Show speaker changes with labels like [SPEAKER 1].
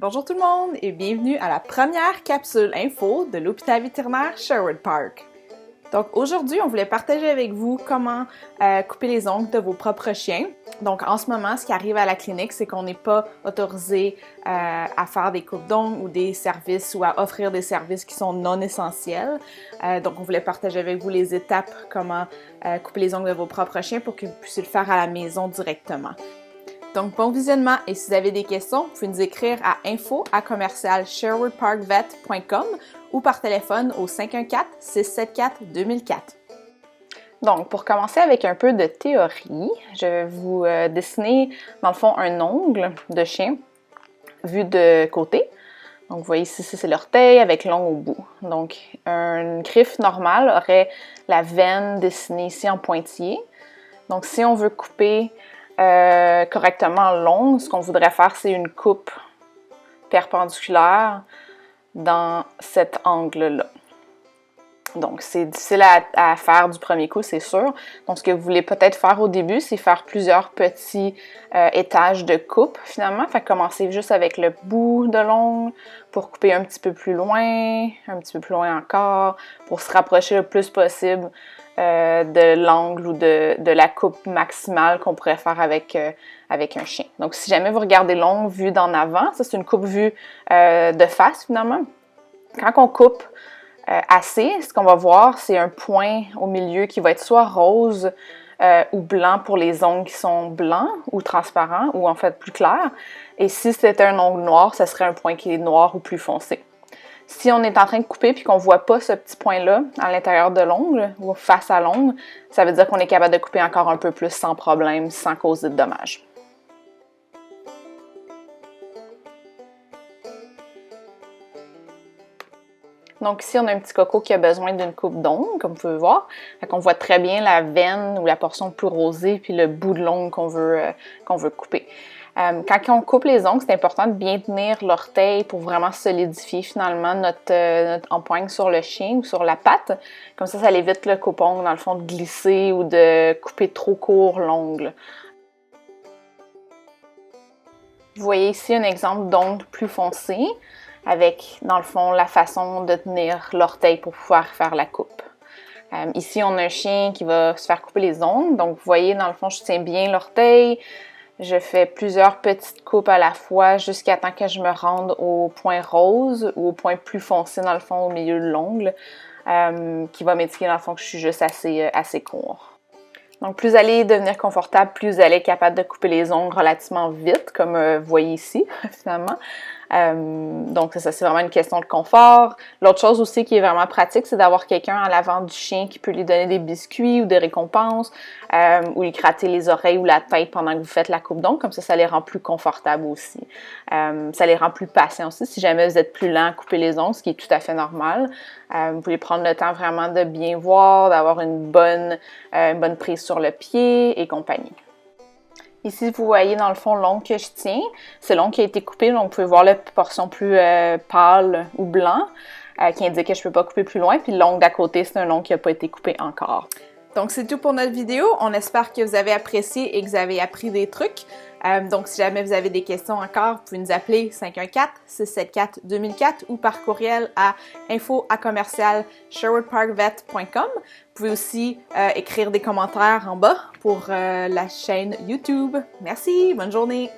[SPEAKER 1] Bonjour tout le monde et bienvenue à la première capsule info de l'hôpital vétérinaire Sherwood Park. Donc aujourd'hui, on voulait partager avec vous comment couper les ongles de vos propres chiens. Donc en ce moment, ce qui arrive à la clinique, c'est qu'on n'est pas autorisé à faire des coupes d'ongles ou des services ou à offrir des services qui sont non essentiels. Donc on voulait partager avec vous les étapes, comment couper les ongles de vos propres chiens pour que vous puissiez le faire à la maison directement. Donc, bon visionnement et si vous avez des questions, vous pouvez nous écrire à info@sherwoodparkvet.com ou par téléphone au 514-674-2004. Donc, pour commencer avec un peu de théorie, je vais vous dessiner, dans le fond, un ongle de chien vu de côté. Donc, vous voyez ici, c'est l'orteil avec l'ongle au bout. Donc, une griffe normale aurait la veine dessinée ici en pointillé. Donc, si on veut couper correctement l'ongle, ce qu'on voudrait faire, c'est une coupe perpendiculaire dans cet angle-là. Donc, c'est difficile à faire du premier coup, c'est sûr. Donc, ce que vous voulez peut-être faire au début, c'est faire plusieurs petits étages de coupe, finalement. Fait commencer juste avec le bout de l'ongle pour couper un petit peu plus loin encore, pour se rapprocher le plus possible de l'angle ou de la coupe maximale qu'on pourrait faire avec un chien. Donc, si jamais vous regardez l'ongle vu d'en avant, ça c'est une coupe vue de face finalement. Quand on coupe assez, ce qu'on va voir, c'est un point au milieu qui va être soit rose ou blanc pour les ongles qui sont blancs ou transparents ou en fait plus clairs. Et si c'était un ongle noir, ça serait un point qui est noir ou plus foncé. Si on est en train de couper et qu'on ne voit pas ce petit point-là à l'intérieur de l'ongle ou face à l'ongle, ça veut dire qu'on est capable de couper encore un peu plus sans problème, sans causer de dommages. Donc ici, on a un petit coco qui a besoin d'une coupe d'ongle, comme vous pouvez voir. On voit très bien la veine ou la portion plus rosée puis le bout de l'ongle qu'on veut couper. Quand on coupe les ongles, c'est important de bien tenir l'orteil pour vraiment solidifier finalement notre empoigne sur le chien ou sur la patte. Comme ça évite le coupe-ongle, dans le fond, de glisser ou de couper trop court l'ongle. Vous voyez ici un exemple d'ongle plus foncé avec, dans le fond, la façon de tenir l'orteil pour pouvoir faire la coupe. Ici, on a un chien qui va se faire couper les ongles. Donc, vous voyez, dans le fond, je tiens bien l'orteil. Je fais plusieurs petites coupes à la fois jusqu'à temps que je me rende au point rose ou au point plus foncé, dans le fond, au milieu de l'ongle, qui va m'indiquer, dans le fond, que je suis juste assez court. Donc, plus vous allez devenir confortable, plus vous allez être capable de couper les ongles relativement vite, comme vous voyez ici, finalement. Donc, ça, c'est vraiment une question de confort. L'autre chose aussi qui est vraiment pratique, c'est d'avoir quelqu'un à l'avant du chien qui peut lui donner des biscuits ou des récompenses, ou lui gratter les oreilles ou la tête pendant que vous faites la coupe d'ongles. Comme ça les rend plus confortables aussi. Ça les rend plus patients aussi. Si jamais vous êtes plus lent à couper les ongles, ce qui est tout à fait normal, vous pouvez prendre le temps vraiment de bien voir, d'avoir une bonne prise sur le pied et compagnie. Ici, vous voyez dans le fond l'ongle que je tiens. C'est l'ongle qui a été coupé, donc vous pouvez voir la portion plus pâle ou blanc qui indique que je ne peux pas couper plus loin. Puis l'ongle d'à côté, c'est un ongle qui n'a pas été coupé encore. Donc, c'est tout pour notre vidéo. On espère que vous avez apprécié et que vous avez appris des trucs. Donc, si jamais vous avez des questions encore, vous pouvez nous appeler 514-674-2004 ou par courriel à info@sherwoodparkvet.com. Vous pouvez aussi écrire des commentaires en bas pour la chaîne YouTube. Merci, bonne journée!